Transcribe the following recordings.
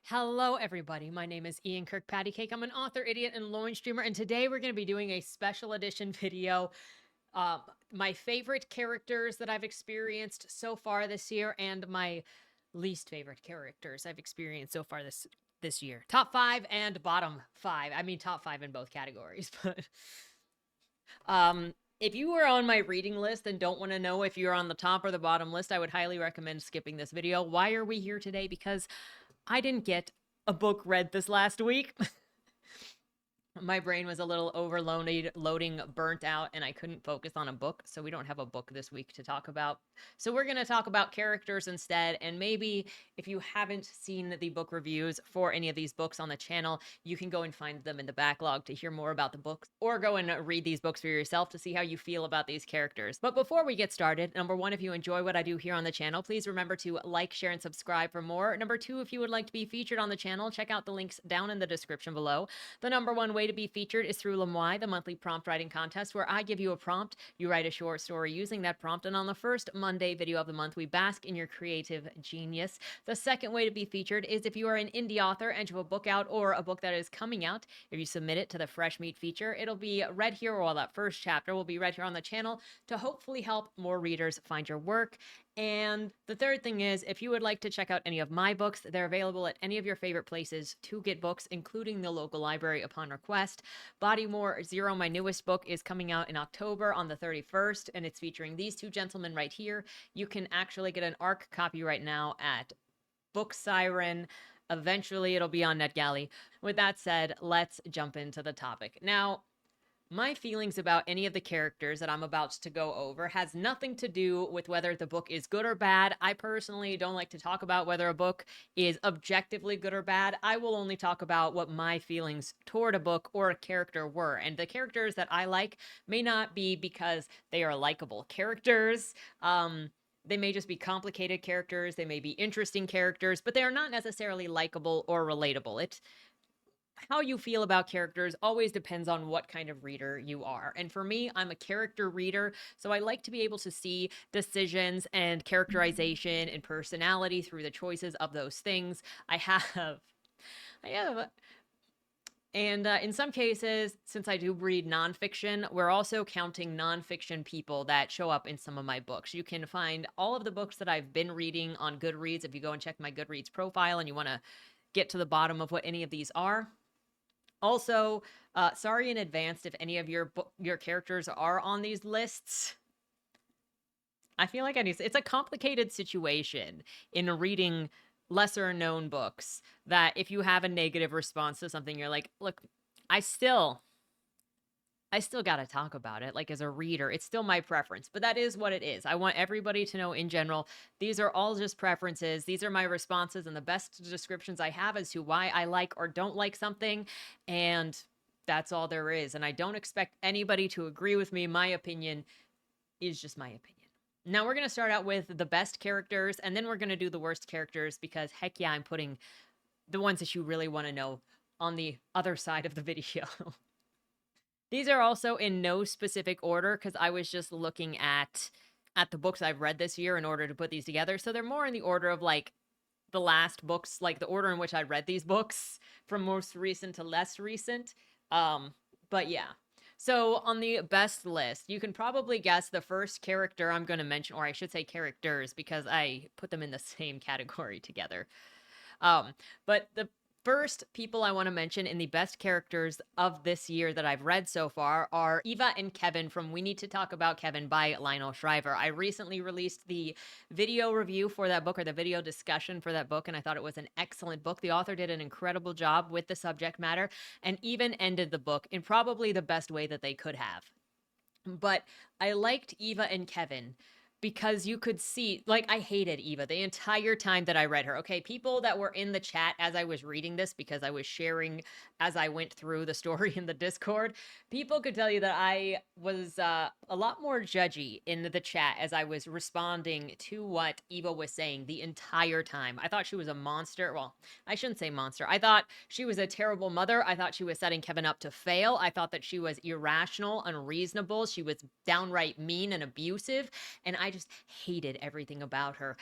Hello, everybody. My name is Ian Kirkpatrick. I'm an author, idiot, and loin streamer, and today we're going to be doing a special edition video. Uh, my favorite characters that I've experienced so far this year, and my least favorite characters I've experienced so far this year. Top 5 and bottom 5. I mean, top 5 in both categories, but if you were on my reading list and don't want to know if you're on the top or the bottom list, I would highly recommend skipping this video. Why are we here today? Because I didn't get a book read this last week. My brain was a little overloaded, loading, burnt out, and I couldn't focus on a book. So we don't have a book this week to talk about. So we're going to talk about characters instead. And maybe if you haven't seen the book reviews for any of these books on the channel, you can go and find them in the backlog to hear more about the books, or go and read these books for yourself to see how you feel about these characters. But before we get started, number one, if you enjoy what I do here on the channel, please remember to like, share, and subscribe for more. Number two, if you would like to be featured on the channel, check out the links down in the description below. The number one way to be featured is through Lemoy, the monthly prompt writing contest, where I give you a prompt, you write a short story using that prompt, and on the first Monday video of the month, we bask in your creative genius. The second way to be featured is if you are an indie author and you have a book out or a book that is coming out. If you submit it to the Fresh Meat feature, it'll be read here, or that first chapter will be read here on the channel to hopefully help more readers find your work. And the third thing is, if you would like to check out any of my books, they're available at any of your favorite places to get books, including the local library upon request. Bodymore Zero, my newest book, is coming out in October on the 31st, and it's featuring these two gentlemen right here. You can actually get an ARC copy right now at Book Siren. Eventually, it'll be on NetGalley. With that said, let's jump into the topic. Now, my feelings about any of the characters that I'm about to go over has nothing to do with whether the book is good or bad. I personally don't like to talk about whether a book is objectively good or bad. I will only talk about what my feelings toward a book or a character were. And the characters that I like may not be because they are likable characters. They may just be complicated characters. They may be interesting characters, but they are not necessarily likable or relatable. How you feel about characters always depends on what kind of reader you are. And for me, I'm a character reader, so I like to be able to see decisions and characterization and personality through the choices of those things. I have, and in some cases, since I do read nonfiction, we're also counting nonfiction people that show up in some of my books. You can find all of the books that I've been reading on Goodreads if you go and check my Goodreads profile and you want to get to the bottom of what any of these are. Also, sorry in advance if any of your characters are on these lists. I feel like it's a complicated situation in reading lesser known books, that if you have a negative response to something, you're like, look, I still got to talk about it. Like, as a reader, it's still my preference, but that is what it is. I want everybody to know in general, these are all just preferences. These are my responses and the best descriptions I have as to why I like or don't like something. And that's all there is. And I don't expect anybody to agree with me. My opinion is just my opinion. Now we're going to start out with the best characters, and then we're going to do the worst characters, because heck yeah, I'm putting the ones that you really want to know on the other side of the video. These are also in no specific order, because I was just looking at the books I've read this year in order to put these together. So they're more in the order of like the last books, like the order in which I read these books from most recent to less recent. But yeah. So on the best list, you can probably guess the first character I'm going to mention, or I should say characters, because I put them in the same category together. But the first people I want to mention in the best characters of this year that I've read so far are Eva and Kevin from We Need to Talk About Kevin by Lionel Shriver. I recently released the video review for that book, or the video discussion for that book, and I thought it was an excellent book. The author did an incredible job with the subject matter and even ended the book in probably the best way that they could have. But I liked Eva and Kevin because you could see, like, I hated Eva the entire time that I read her. Okay, people that were in the chat as I was reading this, because I was sharing as I went through the story in the Discord, people could tell you that I was a lot more judgy in the chat as I was responding to what Eva was saying the entire time. I thought she was a monster. Well, I shouldn't say monster. I thought she was a terrible mother. I thought she was setting Kevin up to fail. I thought that she was irrational, unreasonable. She was downright mean and abusive. And I just hated everything about her.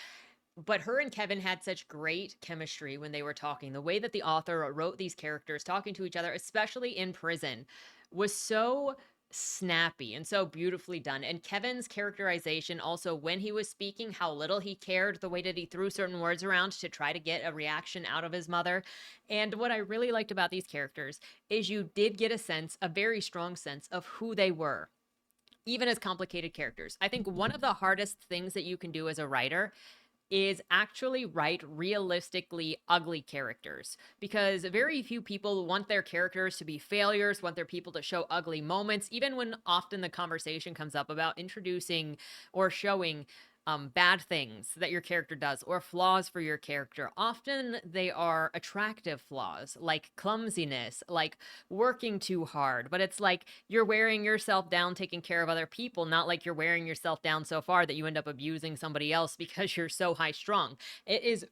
But her and Kevin had such great chemistry when they were talking. The way that the author wrote these characters talking to each other, especially in prison, was so snappy and so beautifully done. And Kevin's characterization also, when he was speaking, how little he cared, the way that he threw certain words around to try to get a reaction out of his mother. And what I really liked about these characters is you did get a sense, a very strong sense of who they were, even as complicated characters. I think one of the hardest things that you can do as a writer is actually write realistically ugly characters, because very few people want their characters to be failures, want their people to show ugly moments, even when often the conversation comes up about introducing or showing bad things that your character does or flaws for your character. Often they are attractive flaws, like clumsiness, like working too hard. But it's like you're wearing yourself down taking care of other people, not like you're wearing yourself down so far that you end up abusing somebody else because you're so high strung. It is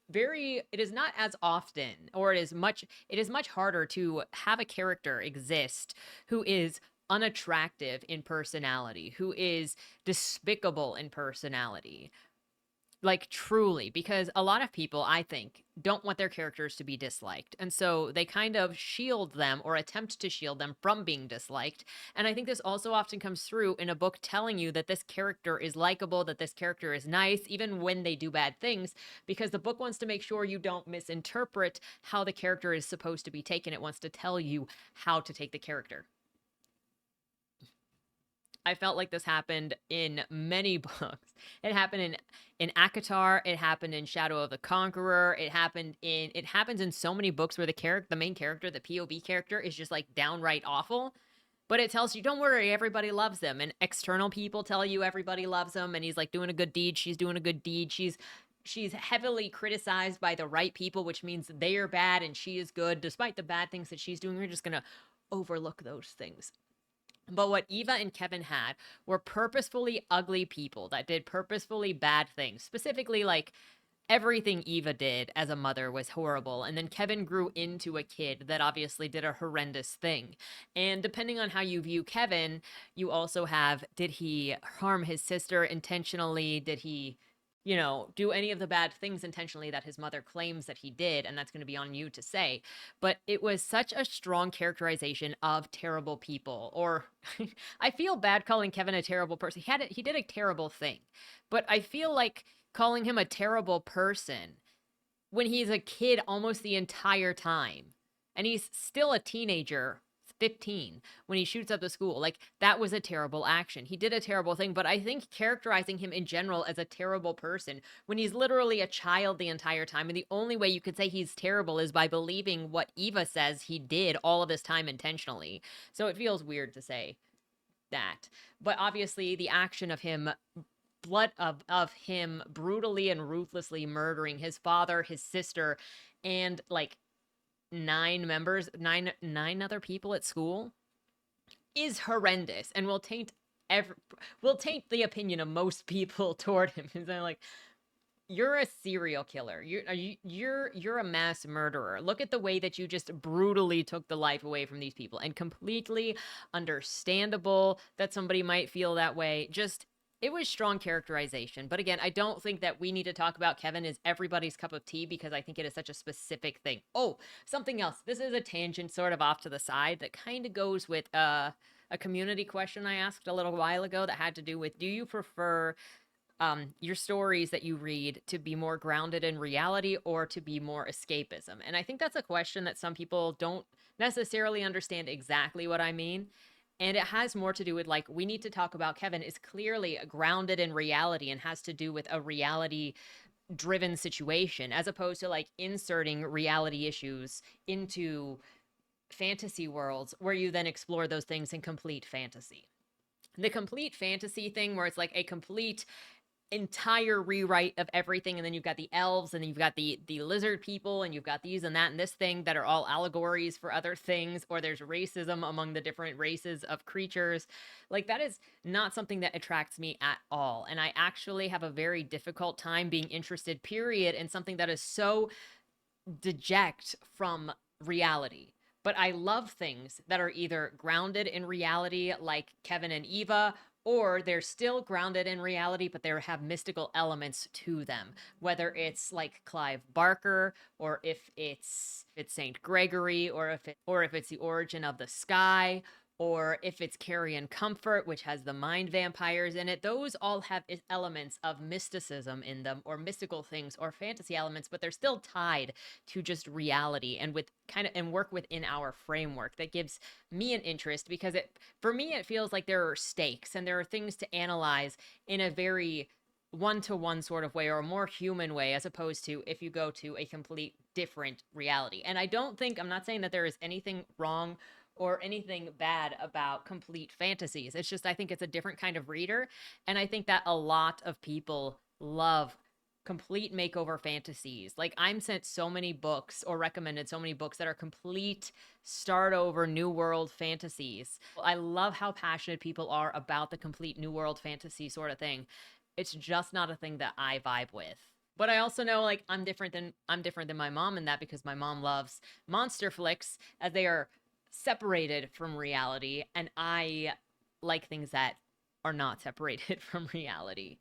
not as often, or it is much harder to have a character exist who is unattractive in personality, who is despicable in personality. Like, truly, because a lot of people, I think, don't want their characters to be disliked. And so they kind of shield them or attempt to shield them from being disliked. And I think this also often comes through in a book telling you that this character is likable, that this character is nice, even when they do bad things, because the book wants to make sure you don't misinterpret how the character is supposed to be taken. It wants to tell you how to take the character. I felt like this happened in many books. It happened in ACOTAR, it happened in Shadow of the Conqueror, it happens in so many books where the main character, the POV character, is just like downright awful. But it tells you, don't worry, everybody loves them. And external people tell you everybody loves him, and he's like doing a good deed, she's doing a good deed, she's heavily criticized by the right people, which means they are bad and she is good. Despite the bad things that she's doing, we're just gonna overlook those things. But what Eva and Kevin had were purposefully ugly people that did purposefully bad things. Specifically, like, everything Eva did as a mother was horrible. And then Kevin grew into a kid that obviously did a horrendous thing. And depending on how you view Kevin, you also have, did he harm his sister intentionally? Did he, do any of the bad things intentionally that his mother claims that he did? And that's going to be on you to say. But it was such a strong characterization of terrible people. Or I feel bad calling Kevin a terrible person. He did a terrible thing. But I feel like calling him a terrible person when he's a kid almost the entire time, and he's still a teenager, 15, when he shoots up the school. Like, that was a terrible action. He did a terrible thing, but I think characterizing him in general as a terrible person when he's literally a child the entire time, and the only way you could say he's terrible is by believing what Eva says he did all of this time intentionally. So it feels weird to say that. But obviously the action of him, him brutally and ruthlessly murdering his father, his sister, and like nine other people at school is horrendous, and will taint the opinion of most people toward him. Because they're like, you're a serial killer. You're a mass murderer. Look at the way that you just brutally took the life away from these people. And completely understandable that somebody might feel that way. Just, it was strong characterization. But again, I don't think that we need to talk about Kevin as everybody's cup of tea, because I think it is such a specific thing. Oh, something else. This is a tangent sort of off to the side that kind of goes with a community question I asked a little while ago that had to do with, do you prefer your stories that you read to be more grounded in reality or to be more escapism? And I think that's a question that some people don't necessarily understand exactly what I mean. And it has more to do with, like, we need to talk about Kevin is clearly grounded in reality and has to do with a reality driven situation, as opposed to like inserting reality issues into fantasy worlds where you then explore those things in complete fantasy. The complete fantasy thing, where it's like a complete entire rewrite of everything, and then you've got the elves, and then you've got the lizard people, and you've got these and that and this thing that are all allegories for other things, or there's racism among the different races of creatures. Like, that is not something that attracts me at all, and I actually have a very difficult time being interested, period, in something that is so deject from reality. But I love things that are either grounded in reality, like Kevin and Eva, or they're still grounded in reality, but they have mystical elements to them, whether it's like Clive Barker, or if it's Saint Gregory, or if it's the origin of the sky, or if it's Carrion Comfort, which has the mind vampires in it. Those all have elements of mysticism in them, or mystical things, or fantasy elements, but they're still tied to just reality, and with kind of and work within our framework. That gives me an interest, because it for me it feels like there are stakes and there are things to analyze in a very one-to-one sort of way, or a more human way, as opposed to if you go to a complete different reality. And I'm not saying that there is anything wrong or anything bad about complete fantasies. It's just, I think it's a different kind of reader. And I think that a lot of people love complete makeover fantasies. Like, I'm sent so many books, or recommended so many books, that are complete start over new world fantasies. I love how passionate people are about the complete new world fantasy sort of thing. It's just not a thing that I vibe with. But I also know, like, I'm different than my mom in that, because my mom loves monster flicks, as they are separated from reality, and I like things that are not separated from reality.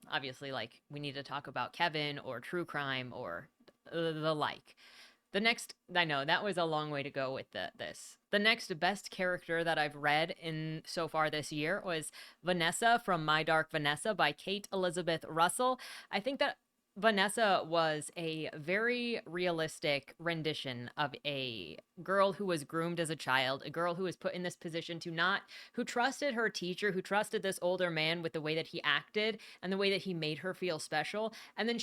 Obviously, like, we need to talk about Kevin or true crime or the like. I know that was a long way to go with this. The next best character that I've read in so far this year was Vanessa from My Dark Vanessa by Kate Elizabeth Russell. I think that Vanessa was a very realistic rendition of a girl who was groomed as a child, a girl who was put in this position who trusted her teacher, who trusted this older man with the way that he acted and the way that he made her feel special. And then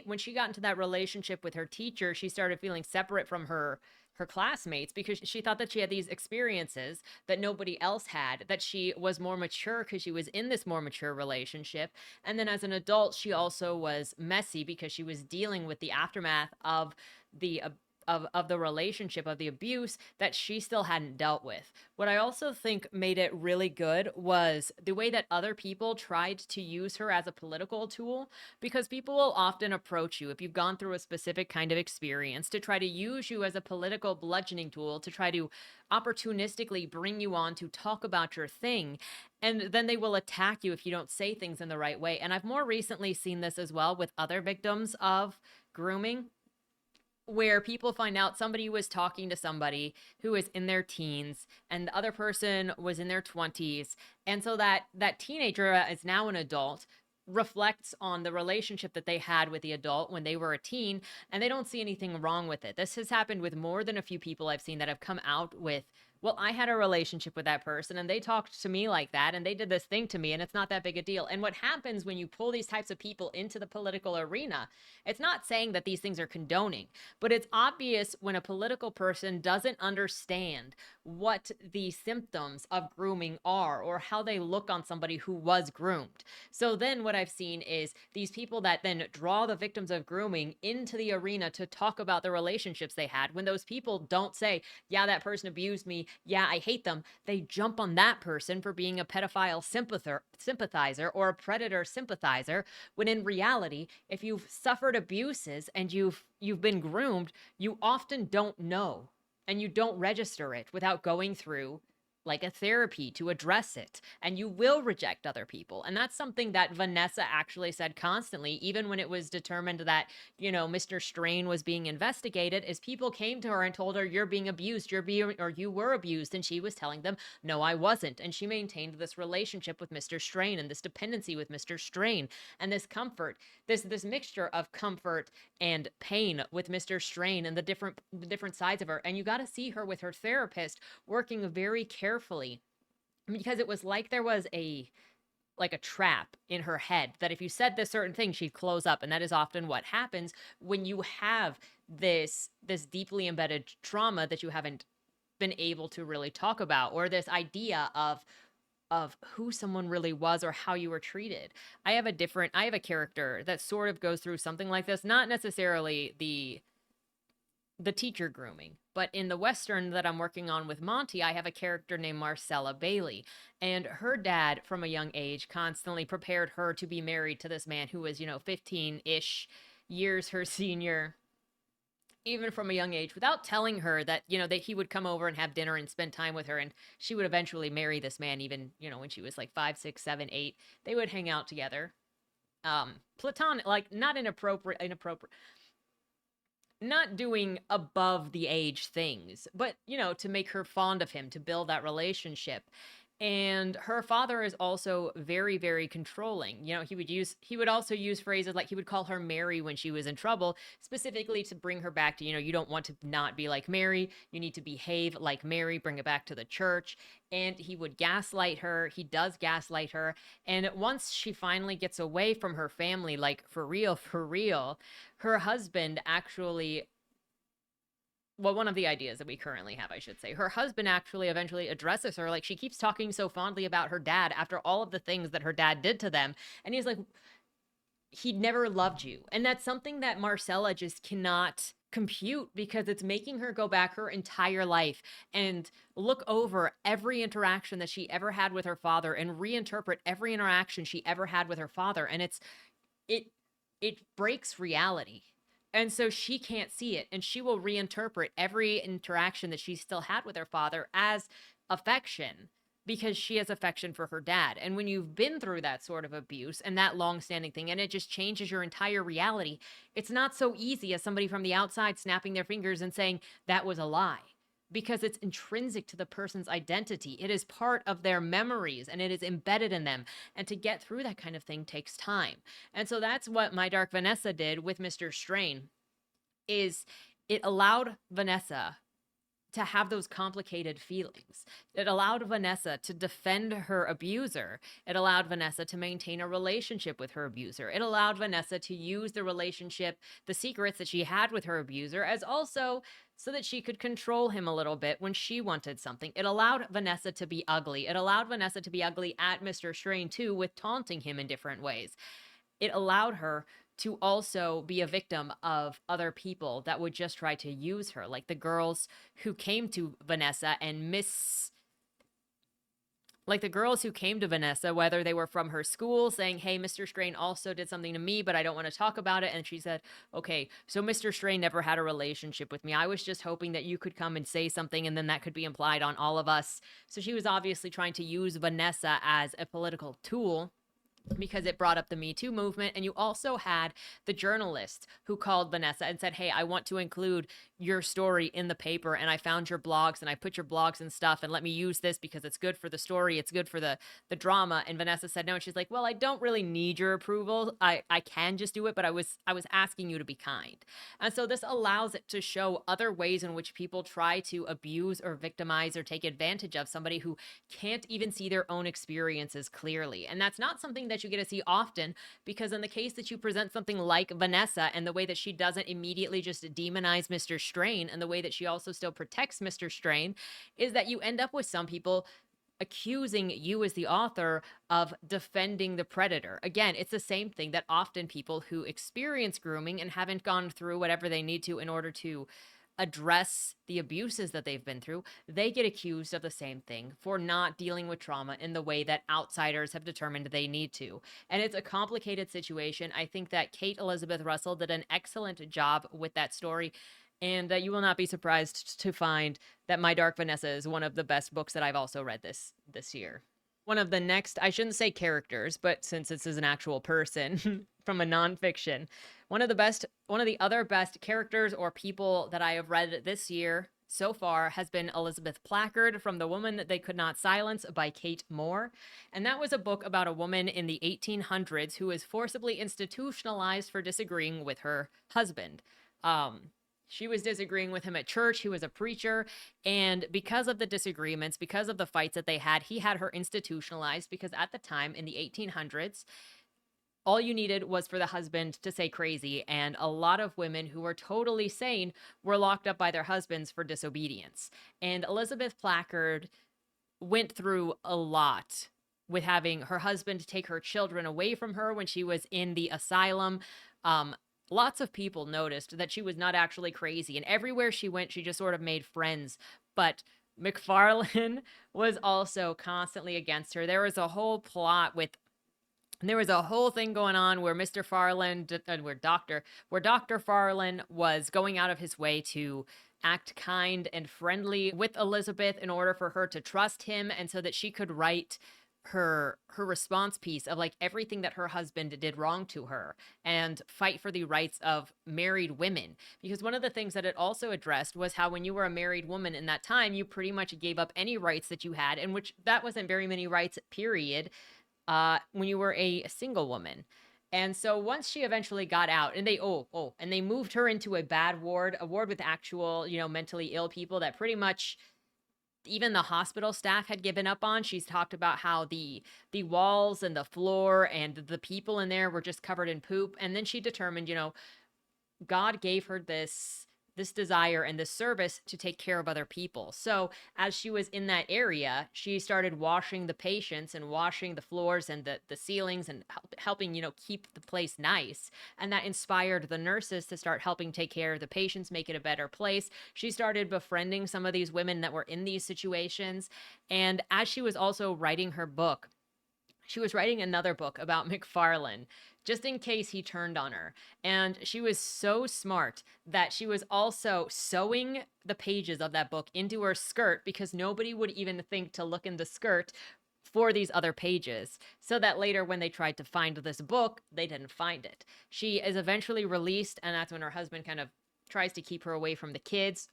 when she got into that relationship with her teacher, she started feeling separate from her classmates, because she thought that she had these experiences that nobody else had, that she was more mature because she was in this more mature relationship. And then as an adult, she also was messy, because she was dealing with the aftermath of the of the relationship, of the abuse that she still hadn't dealt with. What I also think made it really good was the way that other people tried to use her as a political tool, because people will often approach you, if you've gone through a specific kind of experience, to try to use you as a political bludgeoning tool, to try to opportunistically bring you on to talk about your thing. And then they will attack you if you don't say things in the right way. And I've more recently seen this as well with other victims of grooming, where people find out somebody was talking to somebody who is in their teens, and the other person was in their 20s. And so that teenager is now an adult, reflects on the relationship that they had with the adult when they were a teen, and they don't see anything wrong with it. This has happened with more than a few people I've seen that have come out with, well, I had a relationship with that person and they talked to me like that and they did this thing to me, and it's not that big a deal. And what happens when you pull these types of people into the political arena, it's not saying that these things are condoning, but it's obvious when a political person doesn't understand what the symptoms of grooming are, or how they look on somebody who was groomed. So then what I've seen is these people that then draw the victims of grooming into the arena to talk about the relationships they had, when those people don't say, yeah, that person abused me, yeah, I hate them, they jump on that person for being a pedophile sympathizer or a predator sympathizer, when in reality, if you've suffered abuses and you've been groomed, you often don't know, and you don't register it without going through like a therapy to address it, and you will reject other people. And that's something that Vanessa actually said constantly, even when it was determined that, Mr. Strain was being investigated, is people came to her and told her, you're being abused, or you were abused. And she was telling them, no, I wasn't. And she maintained this relationship with Mr. Strain, and this dependency with Mr. Strain, and this comfort, this mixture of comfort and pain with Mr. Strain, and the different sides of her. And you got to see her with her therapist working very carefully, because it was like there was a trap in her head, that if you said this certain thing, she'd close up. And that is often what happens when you have this deeply embedded trauma that you haven't been able to really talk about, or this idea of who someone really was, or how you were treated. I have a character that sort of goes through something like this, not necessarily the teacher grooming, but in the Western that I'm working on with Monty, I have a character named Marcella Bailey, and her dad from a young age constantly prepared her to be married to this man who was, 15-ish years her senior. even from a young age, without telling her that, that he would come over and have dinner and spend time with her. And she would eventually marry this man, even, when she was like 5, 6, 7, 8. They would hang out together. Platonic, like not inappropriate, not doing above the age things, but, to make her fond of him, to build that relationship. And her father is also very, very controlling. He would also use phrases like he would call her Mary when she was in trouble, specifically to bring her back to, you don't want to not be like Mary. You need to behave like Mary, bring it back to the church. And he would gaslight her. He does gaslight her. And once she finally gets away from her family, like for real, her husband actually, well, one of the ideas that we currently have, I should say, her husband actually eventually addresses her. Like, she keeps talking so fondly about her dad after all of the things that her dad did to them. And he's like, he never loved you. And that's something that Marcella just cannot compute, because it's making her go back her entire life and look over every interaction that she ever had with her father and reinterpret every interaction she ever had with her father. And it breaks reality. And so she can't see it, and she will reinterpret every interaction that she still had with her father as affection, because she has affection for her dad. And when you've been through that sort of abuse and that long-standing thing, and it just changes your entire reality, it's not so easy as somebody from the outside snapping their fingers and saying that was a lie, because it's intrinsic to the person's identity. It is part of their memories, and it is embedded in them. And to get through that kind of thing takes time. And so that's what My Dark Vanessa did with Mr. Strain, is it allowed Vanessa to have those complicated feelings. It allowed Vanessa to defend her abuser. It allowed Vanessa to maintain a relationship with her abuser. It allowed Vanessa to use the relationship, the secrets that she had with her abuser, as also so that she could control him a little bit when she wanted something. It allowed Vanessa to be ugly. It allowed Vanessa to be ugly at Mr. Strain too, with taunting him in different ways. It allowed her to also be a victim of other people that would just try to use her, like the girls who came to Vanessa and whether they were from her school saying, hey, Mr. Strain also did something to me, but I don't want to talk about it. And she said, okay, so Mr. Strain never had a relationship with me. I was just hoping that you could come and say something, and then that could be implied on all of us. So she was obviously trying to use Vanessa as a political tool, because it brought up the Me Too movement. And you also had the journalist who called Vanessa and said, hey, I want to include your story in the paper, and I found your blogs, and I put your blogs and stuff, and let me use this because it's good for the story, it's good for the drama. And Vanessa said no, and she's like, well, I don't really need your approval. I can just do it, but I was asking you to be kind. And so this allows it to show other ways in which people try to abuse or victimize or take advantage of somebody who can't even see their own experiences clearly. And that's not something that you get to see often, because in the case that you present something like Vanessa, and the way that she doesn't immediately just demonize Mr. Strain, and the way that she also still protects Mr. Strain, is that you end up with some people accusing you as the author of defending the predator. Again, it's the same thing that often people who experience grooming and haven't gone through whatever they need to in order to address the abuses that they've been through, they get accused of the same thing, for not dealing with trauma in the way that outsiders have determined they need to. And it's a complicated situation. I think that Kate Elizabeth Russell did an excellent job with that story. And you will not be surprised to find that My Dark Vanessa is one of the best books that I've also read this year. One of the next, I shouldn't say characters, but since this is an actual person from a nonfiction, one of the other best characters or people that I have read this year so far has been Elizabeth Placard from The Woman That They Could Not Silence by Kate Moore. And that was a book about a woman in the 1800s who was forcibly institutionalized for disagreeing with her husband. She was disagreeing with him at church. He was a preacher. And because of the disagreements, because of the fights that they had, he had her institutionalized, because at the time in the 1800s, all you needed was for the husband to say crazy. And a lot of women who were totally sane were locked up by their husbands for disobedience. And Elizabeth Placard went through a lot with having her husband take her children away from her when she was in the asylum. Lots of people noticed that she was not actually crazy, and everywhere she went, she just sort of made friends. But McFarlane was also constantly against her. There was a whole plot with And there was a whole thing going on where where Dr. Farland was going out of his way to act kind and friendly with Elizabeth in order for her to trust him, and so that she could write her response piece of like everything that her husband did wrong to her and fight for the rights of married women. Because one of the things that it also addressed was how when you were a married woman in that time, you pretty much gave up any rights that you had, and which that wasn't very many rights, period, when you were a single woman. And so once she eventually got out, and and they moved her into a bad ward, a ward with actual, mentally ill people that pretty much even the hospital staff had given up on. She's talked about how the walls and the floor and the people in there were just covered in poop. And then she determined, God gave her this desire and this service to take care of other people. So as she was in that area, she started washing the patients and washing the floors and the ceilings and helping, keep the place nice. And that inspired the nurses to start helping take care of the patients, make it a better place. She started befriending some of these women that were in these situations. And as she was also writing her book, she was writing another book about McFarlane, just in case he turned on her. And she was so smart that she was also sewing the pages of that book into her skirt because nobody would even think to look in the skirt for these other pages, so that later when they tried to find this book, they didn't find it. She is eventually released, and that's when her husband kind of tries to keep her away from the kids.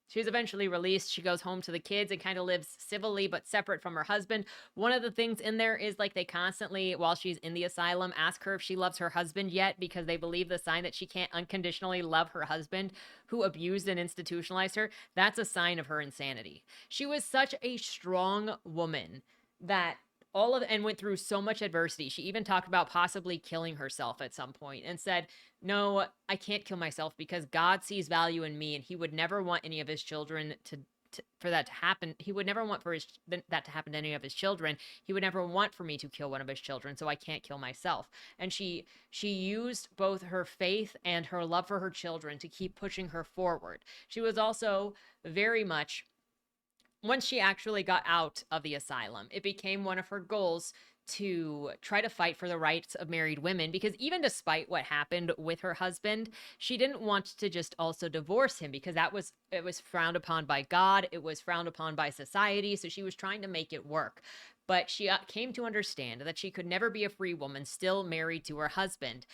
She was eventually released. She goes home to the kids and kind of lives civilly but separate from her husband. One of the things in there is like they constantly, while she's in the asylum, ask her if she loves her husband yet, because they believe the sign that she can't unconditionally love her husband who abused and institutionalized her. That's a sign of her insanity. She was such a strong woman that and went through so much adversity. She even talked about possibly killing herself at some point and said, no, I can't kill myself because God sees value in me, and he would never want any of his children for that to happen. He would never want that to happen to any of his children. He would never want for me to kill one of his children, so I can't kill myself. And she used both her faith and her love for her children to keep pushing her forward. She was also very much, once she actually got out of the asylum, it became one of her goals to try to fight for the rights of married women, because even despite what happened with her husband, she didn't want to just also divorce him, because it was frowned upon by God, it was frowned upon by society, so she was trying to make it work. But she came to understand that she could never be a free woman still married to her husband,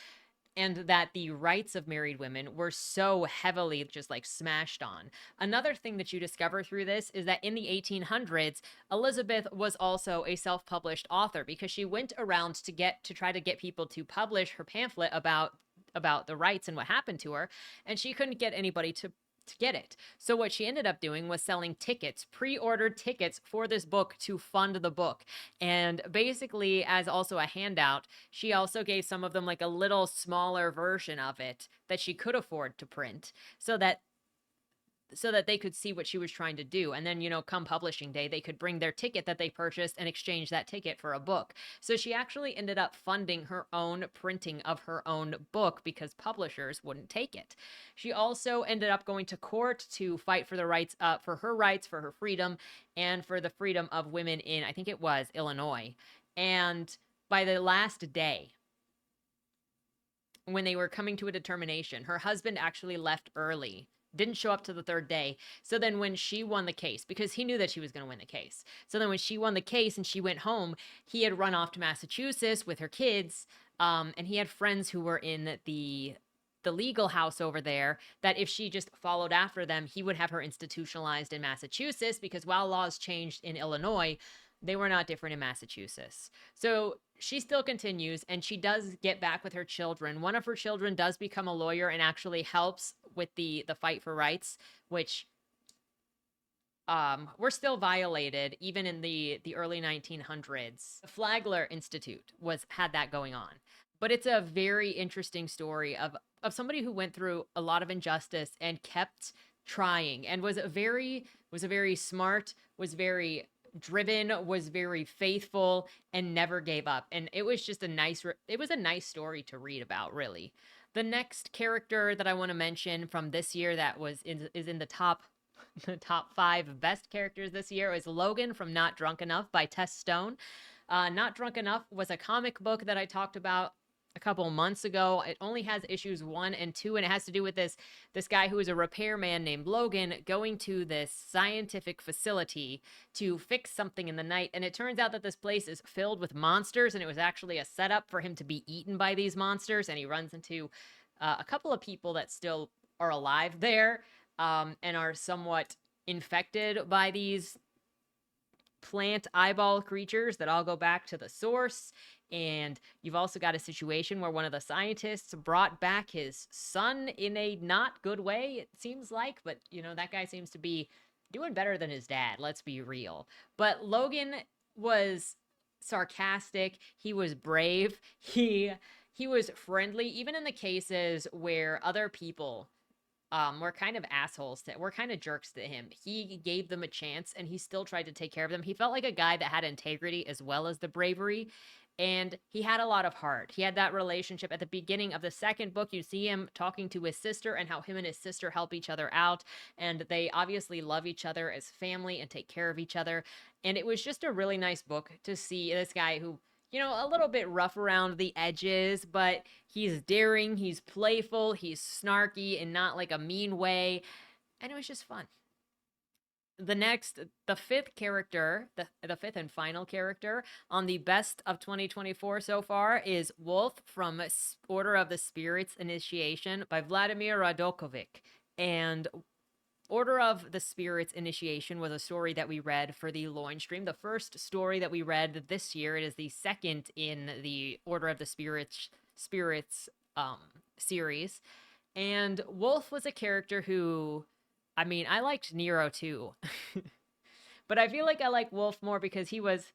and that the rights of married women were so heavily just like smashed on. Another thing that you discover through this is that in the 1800s, Elizabeth was also a self-published author, because she went around to try to get people to publish her pamphlet about the rights and what happened to her, and she couldn't get anybody to get it. So what she ended up doing was selling tickets, pre-ordered tickets for this book to fund the book. And basically, as also a handout, she also gave some of them like a little smaller version of it that she could afford to print, so that they could see what she was trying to do. And then, come publishing day, they could bring their ticket that they purchased and exchange that ticket for a book. So she actually ended up funding her own printing of her own book because publishers wouldn't take it. She also ended up going to court to fight for the rights, for her rights, for her freedom, and for the freedom of women in, I think it was Illinois. And by the last day, when they were coming to a determination, her husband actually left early, didn't show up to the third day. So then when she won the case, because he knew that she was going to win the case. So then when she won the case and she went home, he had run off to Massachusetts with her kids. And he had friends who were in the legal house over there, that if she just followed after them, he would have her institutionalized in Massachusetts, because while laws changed in Illinois, they were not different in Massachusetts. So she still continues, and she does get back with her children. One of her children does become a lawyer and actually helps with the fight for rights, which were still violated even in the early 1900s. The Flagler Institute had that going on. But it's a very interesting story of somebody who went through a lot of injustice and kept trying, and was a very smart, was very driven, was very faithful, and never gave up. And it was just a nice story to read about, really. The next character that I want to mention from this year that is in the top 5 best characters this year is Logan from Not Drunk Enough by Tess Stone. Not Drunk Enough was a comic book that I talked about a couple months ago. It only has issues 1 and 2, and it has to do with this guy who is a repairman named Logan going to this scientific facility to fix something in the night. And it turns out that this place is filled with monsters, and it was actually a setup for him to be eaten by these monsters. And he runs into a couple of people that still are alive there, and are somewhat infected by these plant eyeball creatures that all go back to the source. And you've also got a situation where one of the scientists brought back his son in a not good way, it seems like. But, that guy seems to be doing better than his dad, let's be real. But Logan was sarcastic. He was brave. He was friendly, even in the cases where other people were kind of assholes were kind of jerks to him. He gave them a chance, and he still tried to take care of them. He felt like a guy that had integrity as well as the bravery, and he had a lot of heart. He had that relationship at the beginning of the second book. You see him talking to his sister and how him and his sister help each other out, and they obviously love each other as family and take care of each other. And it was just a really nice book to see this guy who, a little bit rough around the edges, but he's daring, he's playful, he's snarky in not like a mean way, and it was just fun. The fifth character, the fifth and final character on the best of 2024 so far is Wolf from Order of the Spirits Initiation by Vladimir Radokovic. And Order of the Spirits Initiation was a story that we read for the Loin Stream. The first story that we read this year. It is the second in the Order of the Spirits series. And Wolf was a character who, I liked Nero too. But I feel like I like Wolf more because he was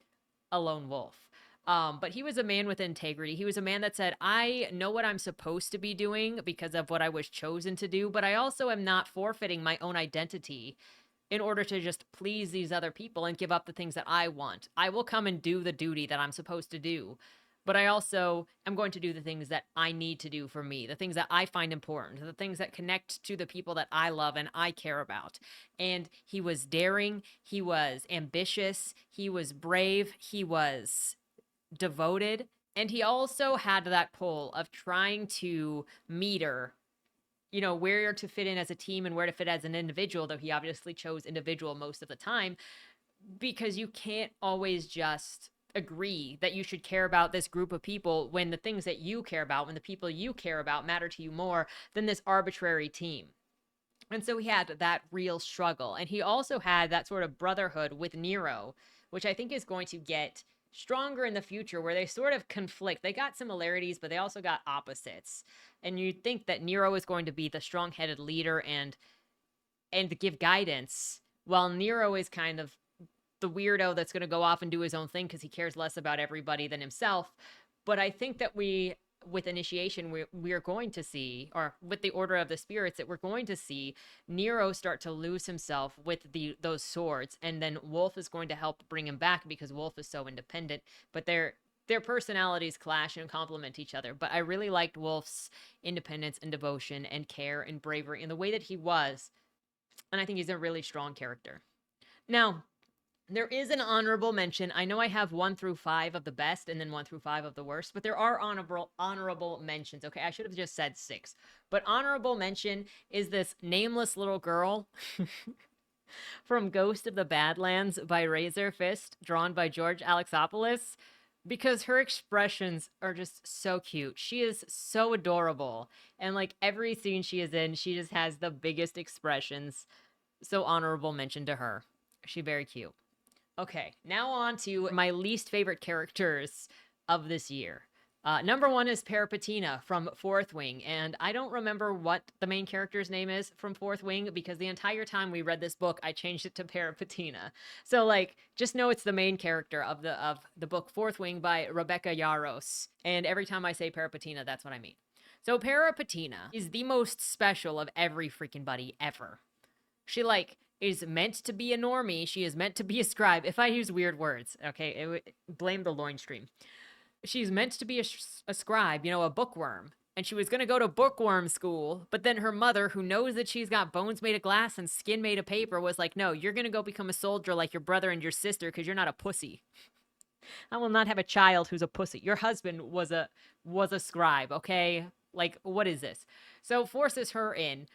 a lone wolf. But he was a man with integrity. He was a man that said, I know what I'm supposed to be doing because of what I was chosen to do, but I also am not forfeiting my own identity in order to just please these other people and give up the things that I want. I will come and do the duty that I'm supposed to do, but I also am going to do the things that I need to do for me, the things that I find important, the things that connect to the people that I love and I care about. And he was daring, he was ambitious, he was brave, he was devoted, and he also had that pull of trying to meter where to fit in as a team and where to fit as an individual, though he obviously chose individual most of the time, because you can't always just agree that you should care about this group of people when the things that you care about, when the people you care about matter to you more than this arbitrary team. And so he had that real struggle, and he also had that sort of brotherhood with Nero, which I think is going to get stronger in the future, where they sort of conflict. They got similarities, but they also got opposites. And you'd think that Nero is going to be the strong-headed leader and give guidance, while Nero is kind of the weirdo that's going to go off and do his own thing because he cares less about everybody than himself. But I think that with Initiation, we are going to see, or with the Order of the Spirits, that we're going to see Nero start to lose himself with those swords, and then Wolf is going to help bring him back because Wolf is so independent. But their personalities clash and complement each other. But I really liked Wolf's independence and devotion and care and bravery in the way that he was, and I think he's a really strong character. Now, there is an honorable mention. I know I have 1 through 5 of the best and then 1 through 5 of the worst, but there are honorable mentions. Okay, I should have just said 6. But honorable mention is this nameless little girl from Ghost of the Badlands by Razor Fist, drawn by George Alexopoulos, because her expressions are just so cute. She is so adorable. And like every scene she is in, she just has the biggest expressions. So honorable mention to her. She's very cute. Okay, now on to my least favorite characters of this year. Number 1 is Parapatina from Fourth Wing, and I don't remember what the main character's name is from Fourth Wing because the entire time we read this book, I changed it to Parapatina. So, just know it's the main character of the book Fourth Wing by Rebecca Yarros, and every time I say Parapatina, that's what I mean. So Parapatina is the most special of every freaking buddy ever. She, is meant to be a normie. She is meant to be a scribe. If I use weird words, okay, blame the Loin Stream. She's meant to be a scribe, a bookworm. And she was going to go to bookworm school, but then her mother, who knows that she's got bones made of glass and skin made of paper, was like, no, you're going to go become a soldier like your brother and your sister because you're not a pussy. I will not have a child who's a pussy. Your husband was a scribe, okay? Like, what is this? So forces her in.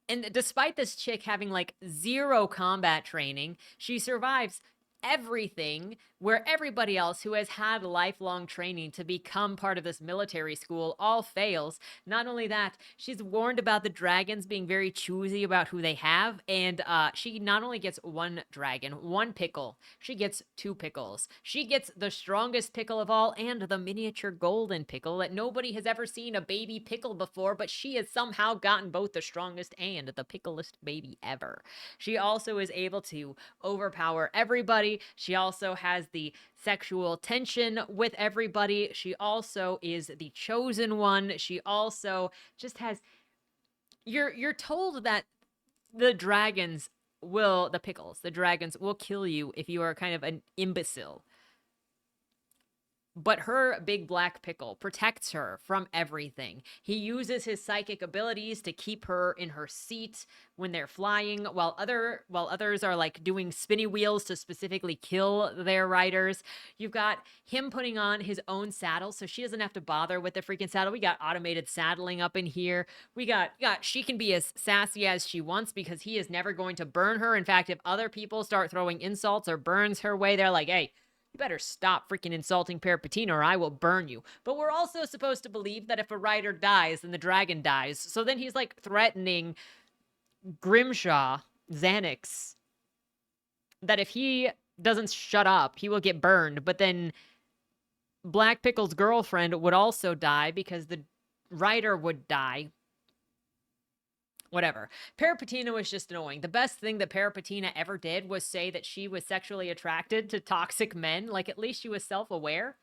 And despite this chick having like zero combat training, she survives everything where everybody else who has had lifelong training to become part of this military school all fails. Not only that, she's warned about the dragons being very choosy about who they have, and she not only gets one dragon, one pickle, she gets two pickles. She gets the strongest pickle of all and the miniature golden pickle that nobody has ever seen a baby pickle before, but she has somehow gotten both the strongest and the picklest baby ever. She also is able to overpower everybody. She also has the sexual tension with everybody. She also is the chosen one. She also just has you're told that the dragons the dragons will kill you if you are kind of an imbecile. But her big black pickle protects her from everything. He uses his psychic abilities to keep her in her seat when they're flying, while others are like doing spinny wheels to specifically kill their riders. You've got him putting on his own saddle, so she doesn't have to bother with the freaking saddle. We got automated saddling up in here. We got she can be as sassy as she wants because he is never going to burn her. In fact, if other people start throwing insults or burns her way, they're like, hey, you better stop freaking insulting Parapatina or I will burn you. But we're also supposed to believe that if a rider dies, then the dragon dies. So then he's like threatening Grimshaw, Xanax, that if he doesn't shut up, he will get burned. But then Black Pickle's girlfriend would also die because the rider would die. Whatever. Parapatina was just annoying. The best thing that Parapatina ever did was say that she was sexually attracted to toxic men. Like, at least she was self-aware.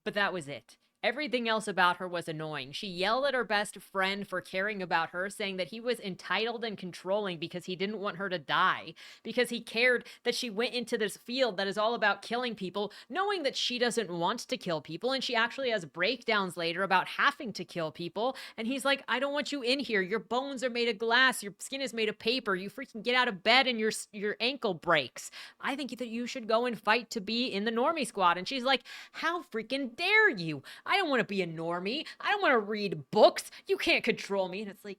But that was it. Everything else about her was annoying. She yelled at her best friend for caring about her, saying that he was entitled and controlling because he didn't want her to die, because he cared that she went into this field that is all about killing people, knowing that she doesn't want to kill people, and she actually has breakdowns later about having to kill people, and he's like, I don't want you in here. Your bones are made of glass. Your skin is made of paper. You freaking get out of bed and your ankle breaks. I think that you should go and fight to be in the normie squad. And she's like, how freaking dare you? I don't want to be a normie. I don't want to read books. You can't control me. And it's like,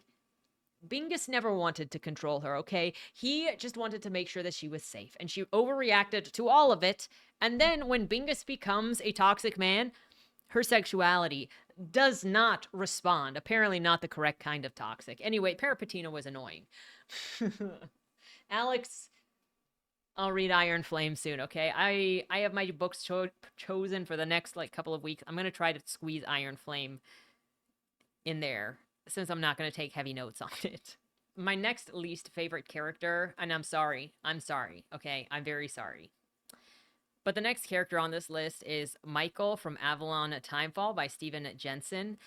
Bingus never wanted to control her, okay? He just wanted to make sure that she was safe. And she overreacted to all of it. And then when Bingus becomes a toxic man, her sexuality does not respond. Apparently not the correct kind of toxic. Anyway, Parapatina was annoying. Alex, I'll read Iron Flame soon, okay? I have my books chosen for the next, like, couple of weeks. I'm going to try to squeeze Iron Flame in there, since I'm not going to take heavy notes on it. My next least favorite character, and I'm sorry, okay? I'm very sorry. But the next character on this list is Michael from Avalon Timefall by Steven Jensen.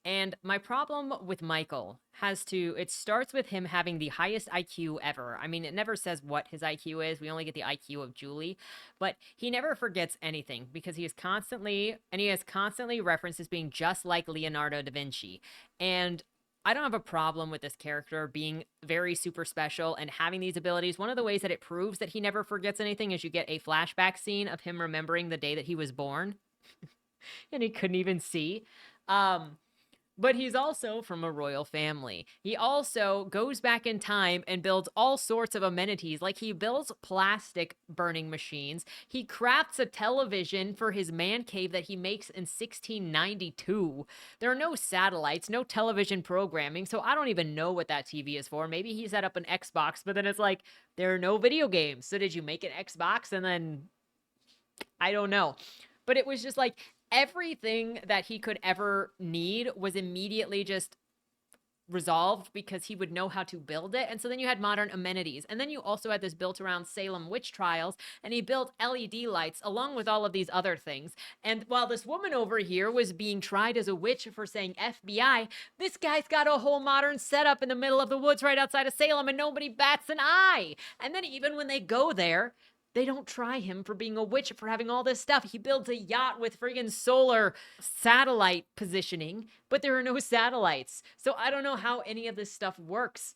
And my problem with Michael it starts with him having the highest IQ ever. I mean, it never says what his IQ is. We only get the IQ of Julie, but he never forgets anything because he has constantly references being just like Leonardo da Vinci. And I don't have a problem with this character being very super special and having these abilities. One of the ways that it proves that he never forgets anything is you get a flashback scene of him remembering the day that he was born and he couldn't even see. But he's also from a royal family. He also goes back in time and builds all sorts of amenities. Like, he builds plastic burning machines. He crafts a television for his man cave that he makes in 1692. There are no satellites, no television programming, so I don't even know what that TV is for. Maybe he set up an Xbox, but then it's like, there are no video games. So did you make an Xbox? And then, I don't know. But it was just like, everything that he could ever need was immediately just resolved because he would know how to build it. And so then you had modern amenities. And then you also had this built around Salem witch trials, and he built LED lights along with all of these other things. And while this woman over here was being tried as a witch for saying FBI, this guy's got a whole modern setup in the middle of the woods right outside of Salem, and nobody bats an eye. And then even when they go there, they don't try him for being a witch, for having all this stuff. He builds a yacht with friggin' solar satellite positioning, but there are no satellites. So I don't know how any of this stuff works.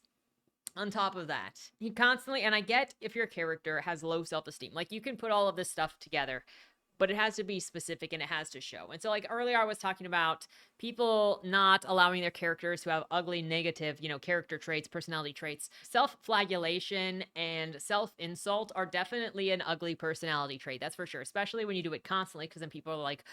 On top of that, he constantly, and I get if your character has low self-esteem, like you can put all of this stuff together, but it has to be specific and it has to show. And so, like earlier, I was talking about people not allowing their characters to have ugly, negative, character traits, personality traits. Self-flagellation and self-insult are definitely an ugly personality trait. That's for sure, especially when you do it constantly, because then people are like,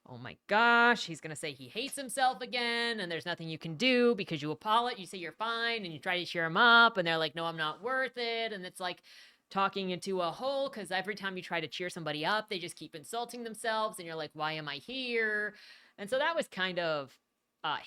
oh my gosh, he's going to say he hates himself again, and there's nothing you can do because you apologize, you say you're fine, and you try to cheer him up, and they're like, no, I'm not worth it. And it's like talking into a hole, because every time you try to cheer somebody up, they just keep insulting themselves, and you're like, why am I here? And so that was kind of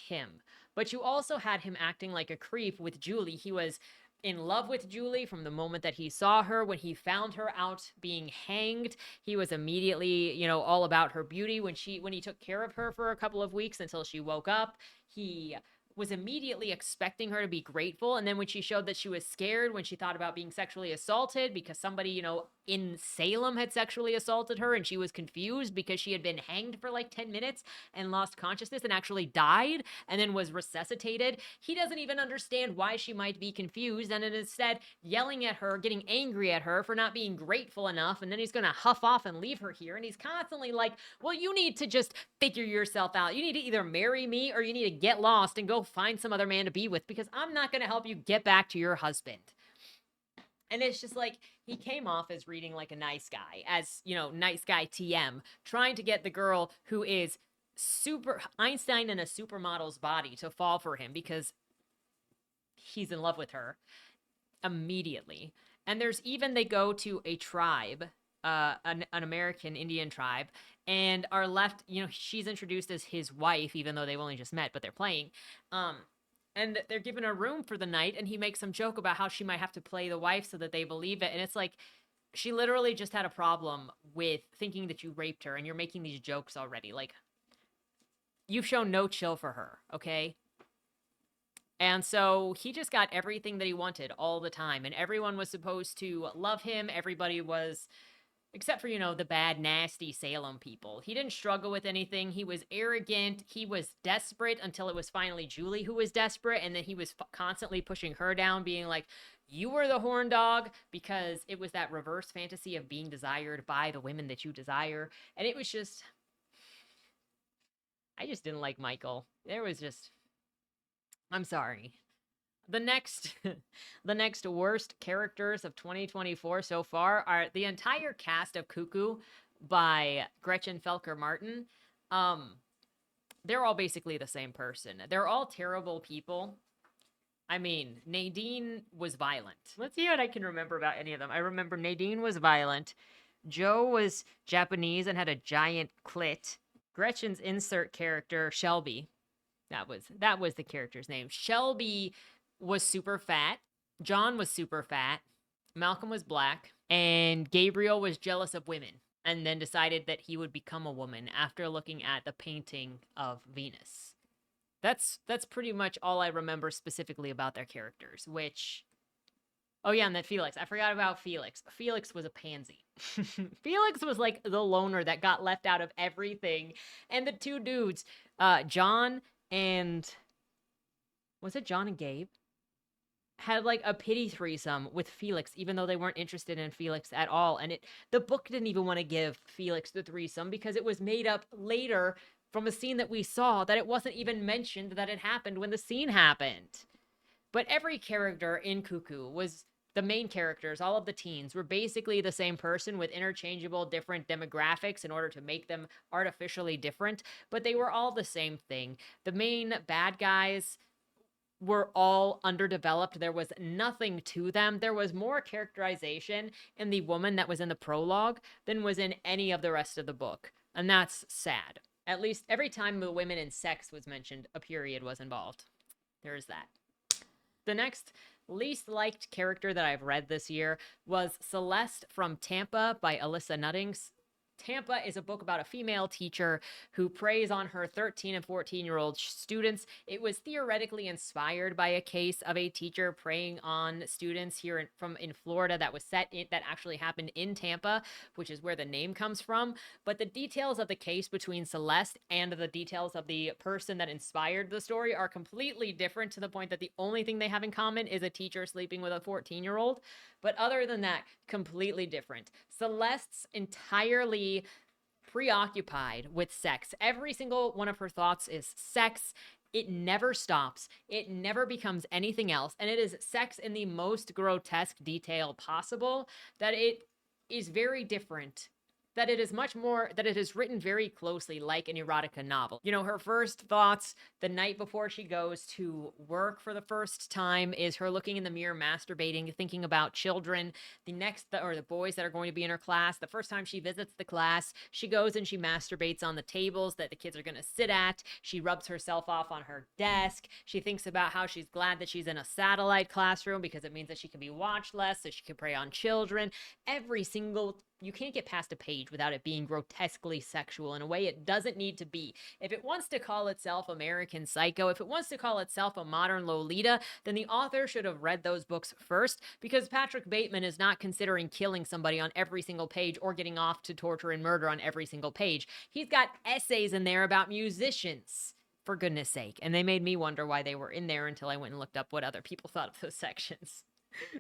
him. But you also had him acting like a creep with Julie. He was in love with Julie from the moment that he saw her. When he found her out being hanged, he was immediately, all about her beauty. When he took care of her for a couple of weeks until she woke up, he was immediately expecting her to be grateful. And then when she showed that she was scared, when she thought about being sexually assaulted because somebody, in Salem had sexually assaulted her, and she was confused because she had been hanged for like 10 minutes and lost consciousness and actually died and then was resuscitated. He doesn't even understand why she might be confused, and instead yelling at her, getting angry at her for not being grateful enough, and then he's going to huff off and leave her here. And he's constantly like, well, you need to just figure yourself out. You need to either marry me or you need to get lost and go find some other man to be with, because I'm not going to help you get back to your husband. And it's just like, he came off as reading like a nice guy, as, nice guy TM, trying to get the girl who is super Einstein in a supermodel's body to fall for him because he's in love with her immediately. And they go to a tribe, an American Indian tribe, and are left, she's introduced as his wife, even though they've only just met, but they're playing. And they're given a room for the night, and he makes some joke about how she might have to play the wife so that they believe it. And it's like, she literally just had a problem with thinking that you raped her, and you're making these jokes already. Like, you've shown no chill for her, okay? And so he just got everything that he wanted all the time, and everyone was supposed to love him. Everybody was, except for, the bad, nasty Salem people. He didn't struggle with anything. He was arrogant. He was desperate until it was finally Julie who was desperate. And then he was constantly pushing her down, being like, you were the horn dog, because it was that reverse fantasy of being desired by the women that you desire. And it was just, I just didn't like Michael. I'm sorry. The next the next worst characters of 2024 so far are the entire cast of Cuckoo by Gretchen Felker Martin. They're all basically the same person. They're all terrible people. I mean, Nadine was violent. Let's see what I can remember about any of them. I remember Nadine was violent. Joe was Japanese and had a giant clit. Gretchen's insert character, Shelby. That was the character's name. Shelby was super fat. John was super fat. Malcolm was black. And Gabriel was jealous of women and then decided that he would become a woman after looking at the painting of Venus. That's pretty much all I remember specifically about their characters, which... Oh, yeah, and that Felix. I forgot about Felix. Felix was a pansy. Felix was like the loner that got left out of everything. And the two dudes, John and... Was it John and Gabe? Had like a pity threesome with Felix, even though they weren't interested in Felix at all. And the book didn't even want to give Felix the threesome because it was made up later from a scene that we saw that it wasn't even mentioned that it happened when the scene happened. But every character in Cuckoo was... The main characters, all of the teens, were basically the same person with interchangeable different demographics in order to make them artificially different, but they were all the same thing. The main bad guys were all underdeveloped. There was nothing to them. There was more characterization in the woman that was in the prologue than was in any of the rest of the book, and that's sad. At least every time the women in sex was mentioned, a period was involved. There's that. The next least liked character that I've read this year was Celeste from Tampa by Alyssa Nuttings. Tampa is a book about a female teacher who preys on her 13 and 14-year-old students. It was theoretically inspired by a case of a teacher preying on students here in Florida that actually happened in Tampa, which is where the name comes from. But the details of the case between Celeste and the details of the person that inspired the story are completely different, to the point that the only thing they have in common is a teacher sleeping with a 14-year-old. But other than that, completely different. Celeste's entirely preoccupied with sex. Every single one of her thoughts is sex. It never stops. It never becomes anything else. And it is sex in the most grotesque detail possible, that it is very different. That it is written very closely like an erotica novel. You know, her first thoughts the night before she goes to work for the first time is her looking in the mirror, masturbating, thinking about children. The boys that are going to be in her class. The first time she visits the class, she goes and she masturbates on the tables that the kids are going to sit at. She rubs herself off on her desk. She thinks about how she's glad that she's in a satellite classroom because it means that she can be watched less, so she can prey on children. You can't get past a page without it being grotesquely sexual in a way it doesn't need to be. If it wants to call itself American Psycho, if it wants to call itself a modern Lolita, then the author should have read those books first, because Patrick Bateman is not considering killing somebody on every single page or getting off to torture and murder on every single page. He's got essays in there about musicians, for goodness sake. And they made me wonder why they were in there until I went and looked up what other people thought of those sections.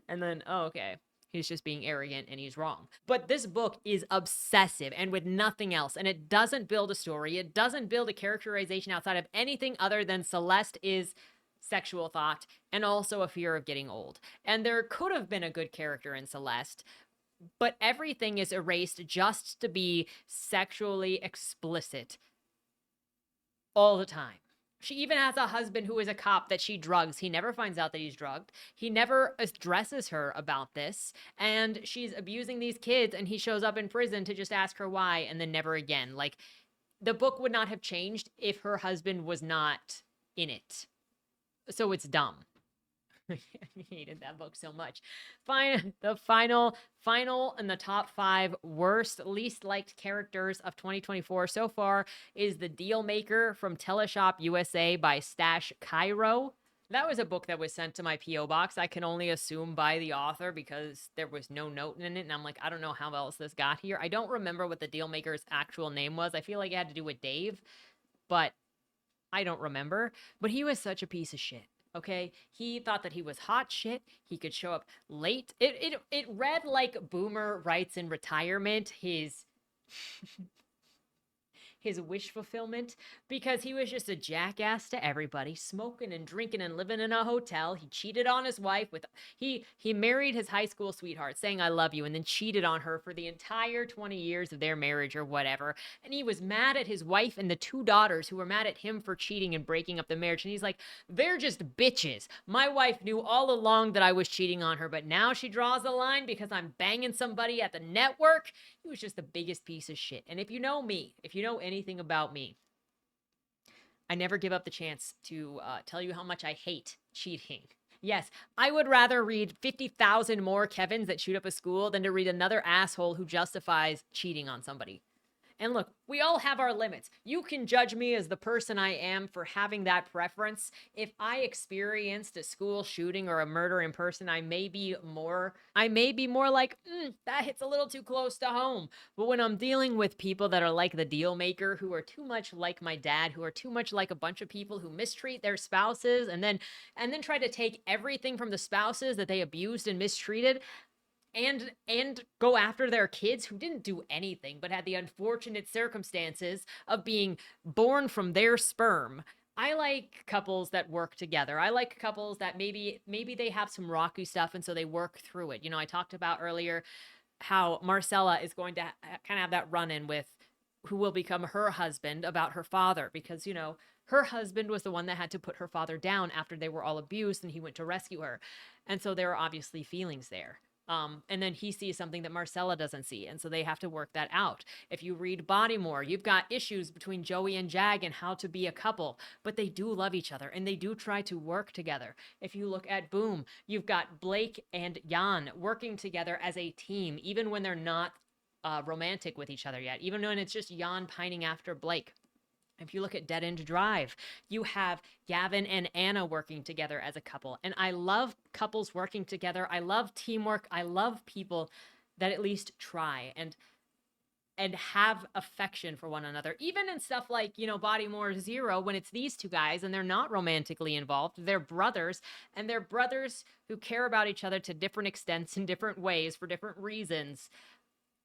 And then, oh, okay. He's just being arrogant and he's wrong. But this book is obsessive and with nothing else. And it doesn't build a story. It doesn't build a characterization outside of anything other than Celeste is sexual thought and also a fear of getting old. And there could have been a good character in Celeste, but everything is erased just to be sexually explicit all the time. She even has a husband who is a cop that she drugs. He never finds out that he's drugged. He never addresses her about this. And she's abusing these kids, and he shows up in prison to just ask her why, and then never again. Like, the book would not have changed if her husband was not in it. So it's dumb. I hated that book so much. The final and the top 5 least liked characters of 2024 so far is The Deal Maker from Teleshop USA by Stash Cairo. That was a book that was sent to my P.O. box. I can only assume by the author because there was no note in it. And I'm like, I don't know how else this got here. I don't remember what the Deal Maker's actual name was. I feel like it had to do with Dave, but I don't remember. But he was such a piece of shit. Okay, he thought that he was hot shit. He could show up late. It read like Boomer writes in retirement his wish fulfillment, because he was just a jackass to everybody, smoking and drinking and living in a hotel. He cheated on his wife he married his high school sweetheart saying I love you, and then cheated on her for the entire 20 years of their marriage or whatever. And he was mad at his wife and the 2 daughters who were mad at him for cheating and breaking up the marriage. And he's like, they're just bitches. My wife knew all along that I was cheating on her, but now she draws the line because I'm banging somebody at the network. He was just the biggest piece of shit. And if you know me, if you know anything about me, I never give up the chance to tell you how much I hate cheating. Yes, I would rather read 50,000 more Kevins that shoot up a school than to read another asshole who justifies cheating on somebody. And look, we all have our limits. You can judge me as the person I am for having that preference. If I experienced a school shooting or a murder in person, I may be more like, that hits a little too close to home. But when I'm dealing with people that are like the Deal Maker, who are too much like my dad, who are too much like a bunch of people who mistreat their spouses and then try to take everything from the spouses that they abused and mistreated, and go after their kids who didn't do anything but had the unfortunate circumstances of being born from their sperm. I like couples that work together. I like couples that maybe they have some rocky stuff and so they work through it. You know, I talked about earlier how Marcella is going to kind of have that run-in with who will become her husband about her father, because, you know, her husband was the one that had to put her father down after they were all abused and he went to rescue her. And so there are obviously feelings there. And then he sees something that Marcella doesn't see, and so they have to work that out. If you read Bodymore, you've got issues between Joey and Jag and how to be a couple, but they do love each other, and they do try to work together. If you look at Boom, you've got Blake and Jan working together as a team, even when they're not romantic with each other yet, even when it's just Jan pining after Blake. If you look at Dead End Drive, you have Gavin and Anna working together as a couple. And I love couples working together. I love teamwork. I love people that at least try and have affection for one another. Even in stuff like, Bodymore Zero, when it's these two guys and they're not romantically involved, they're brothers, and they're brothers who care about each other to different extents in different ways for different reasons,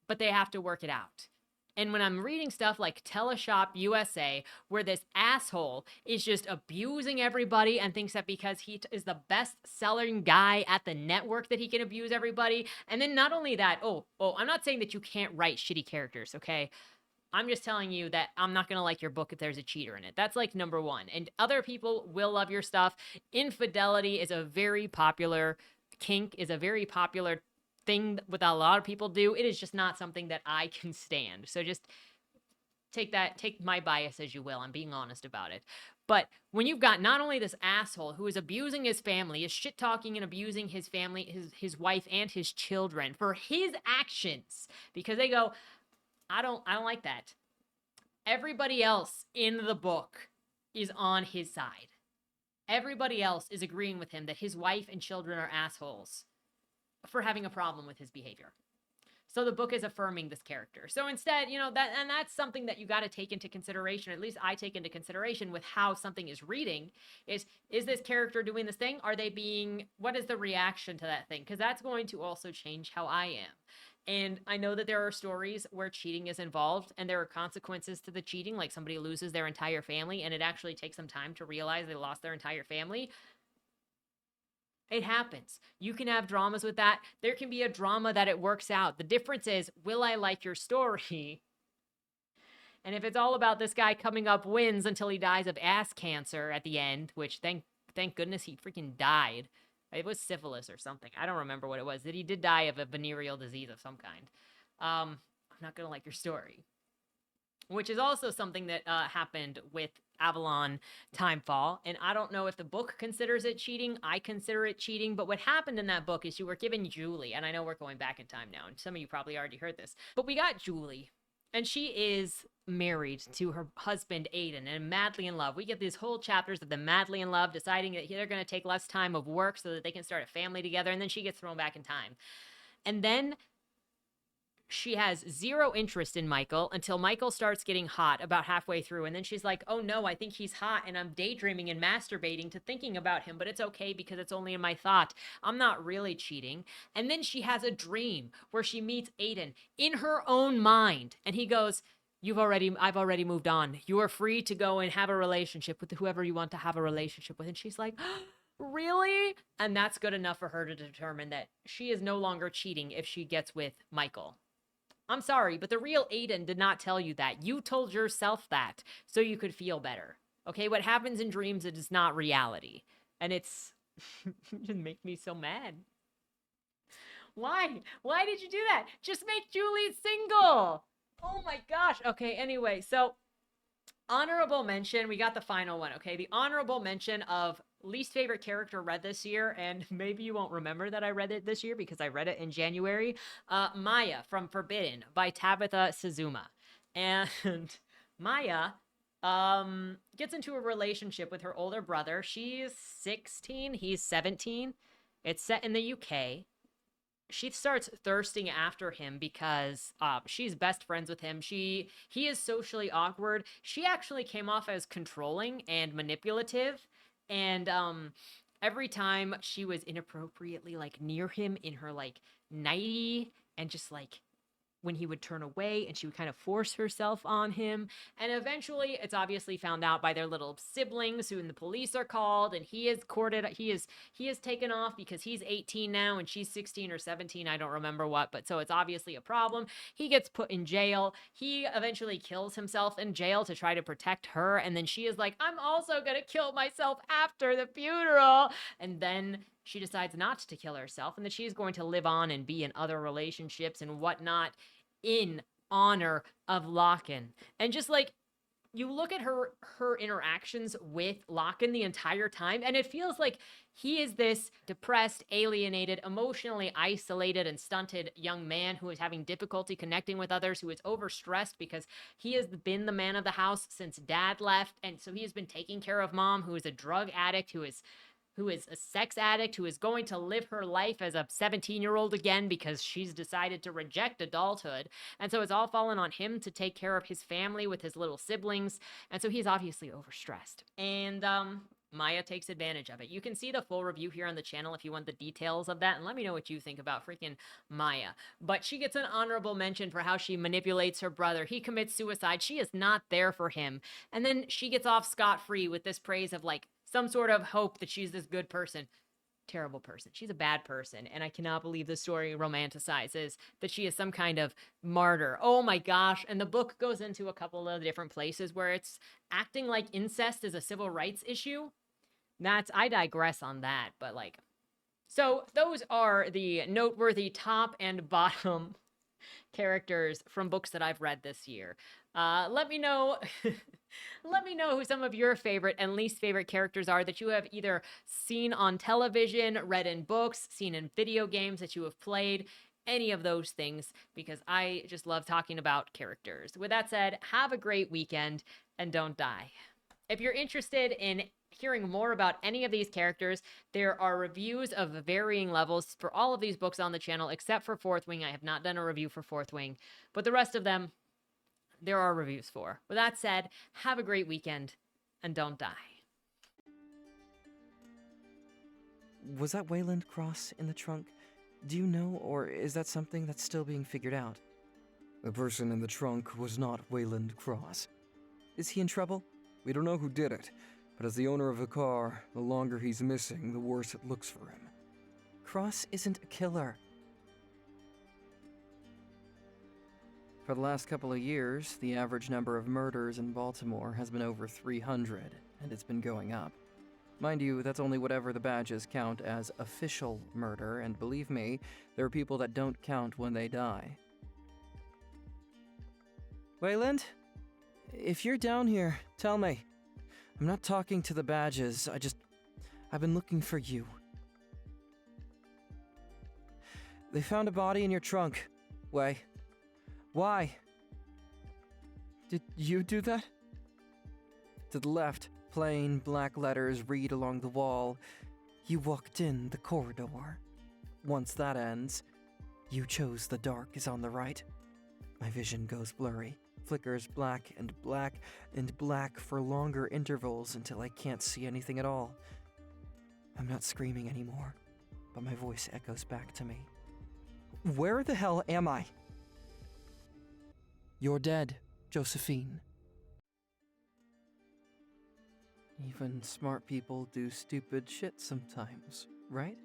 but they have to work it out. And when I'm reading stuff like Teleshop USA, where this asshole is just abusing everybody and thinks that because he is the best-selling guy at the network that he can abuse everybody. And then not only that, I'm not saying that you can't write shitty characters, okay? I'm just telling you that I'm not going to like your book if there's a cheater in it. That's like number one. And other people will love your stuff. Infidelity is a very popular kink, is a very popular thing with a lot of people do. It is just not something that I can stand. So just take my bias as you will. I'm being honest about it. But when you've got not only this asshole who is abusing his family, is shit talking and abusing his family, his wife and his children for his actions, because they go, I don't like that. Everybody else in the book is on his side. Everybody else is agreeing with him that his wife and children are assholes for having a problem with his behavior. So the book is affirming this character. So instead, that's something that you got to take into consideration. At least I take into consideration with how something is reading is this character doing this thing? What is the reaction to that thing? Because that's going to also change how I am. And I know that there are stories where cheating is involved and there are consequences to the cheating, like somebody loses their entire family and it actually takes some time to realize they lost their entire family. It happens. You can have dramas with that. There can be a drama that it works out. The difference is, will I like your story? And if it's all about this guy coming up wins until he dies of ass cancer at the end, which thank goodness he freaking died. It was syphilis or something. I don't remember what it was. That he did die of a venereal disease of some kind. I'm not going to like your story. Which is also something that happened with Avalon Timefall. And I don't know if the book considers it cheating. I consider it cheating. But what happened in that book is you were given Julie. And I know we're going back in time now. And some of you probably already heard this. But we got Julie. And she is married to her husband, Aiden, and madly in love. We get these whole chapters of them madly in love, deciding that they're going to take less time of work so that they can start a family together. And then she gets thrown back in time. And then she has zero interest in Michael until Michael starts getting hot about halfway through. And then she's like, oh no, I think he's hot and I'm daydreaming and masturbating to thinking about him, but it's okay because it's only in my thought. I'm not really cheating. And then she has a dream where she meets Aiden in her own mind. And he goes, I've already moved on. You are free to go and have a relationship with whoever you want to have a relationship with. And she's like, really? And that's good enough for her to determine that she is no longer cheating if she gets with Michael. I'm sorry, but the real Aiden did not tell you that. You told yourself that so you could feel better. Okay, what happens in dreams, it is not reality. And it's just make me so mad. Why? Why did you do that? Just make Julie single. Oh my gosh. Okay, anyway, so honorable mention, we got the final one, okay? The honorable mention of least favorite character read this year, and maybe you won't remember that I read it this year because I read it in January. Maya from Forbidden by Tabitha Suzuma. And Maya gets into a relationship with her older brother. She's 16, he's 17. It's set in the UK. She starts thirsting after him because she's best friends with him. He is socially awkward. She actually came off as controlling and manipulative. And every time she was inappropriately near him in her nightie and just when he would turn away and she would kind of force herself on him. And eventually it's obviously found out by their little siblings who the police are called, and he is courted. He is taken off because he's 18 now and she's 16 or 17. I don't remember what, but so it's obviously a problem. He gets put in jail. He eventually kills himself in jail to try to protect her. And then she is like, I'm also going to kill myself after the funeral. And then she decides not to kill herself and that she's going to live on and be in other relationships and whatnot in honor of Locken. And just you look at her interactions with Locken the entire time, and it feels like he is this depressed, alienated, emotionally isolated, and stunted young man who is having difficulty connecting with others, who is overstressed because he has been the man of the house since dad left, and so he has been taking care of mom, who is a drug addict, who is a sex addict, who is going to live her life as a 17-year-old again because she's decided to reject adulthood. And so it's all fallen on him to take care of his family with his little siblings. And so he's obviously overstressed. And Maya takes advantage of it. You can see the full review here on the channel if you want the details of that, and let me know what you think about freaking Maya. But she gets an honorable mention for how she manipulates her brother. He commits suicide. She is not there for him. And then she gets off scot-free with this praise of like some sort of hope that she's this good person. Terrible person. She's a bad person, and I cannot believe the story romanticizes that she is some kind of martyr. Oh my gosh. And the book goes into a couple of different places where it's acting like incest is a civil rights issue. I digress on that, but like, so those are the noteworthy top and bottom characters from books that I've read this year. Let me know let me know who some of your favorite and least favorite characters are that you have either seen on television, read in books, seen in video games that you have played, any of those things, because I just love talking about characters. With that said, have a great weekend and don't die. If you're interested in hearing more about any of these characters, there are reviews of varying levels for all of these books on the channel, except for Fourth Wing. I have not done a review for Fourth Wing, but the rest of them, there are reviews for. With that said, have a great weekend and don't die. Was that Wayland Cross in the trunk? Do you know, or is that something that's still being figured out? The person in the trunk was not Wayland Cross. Is he in trouble? We don't know who did it, but as the owner of the car, the longer he's missing, the worse it looks for him. Cross isn't a killer. For the last couple of years, the average number of murders in Baltimore has been over 300, and it's been going up. Mind you, that's only whatever the badges count as official murder, and believe me, there are people that don't count when they die. Wayland? If you're down here, tell me. I'm not talking to the badges, I've been looking for you. They found a body in your trunk. Way. Why? Did you do that? To the left, plain black letters read along the wall. You walked in the corridor. Once that ends, you chose the dark is on the right. My vision goes blurry, flickers black and black for longer intervals until I can't see anything at all. I'm not screaming anymore, but my voice echoes back to me. Where the hell am I? You're dead, Josephine. Even smart people do stupid shit sometimes, right?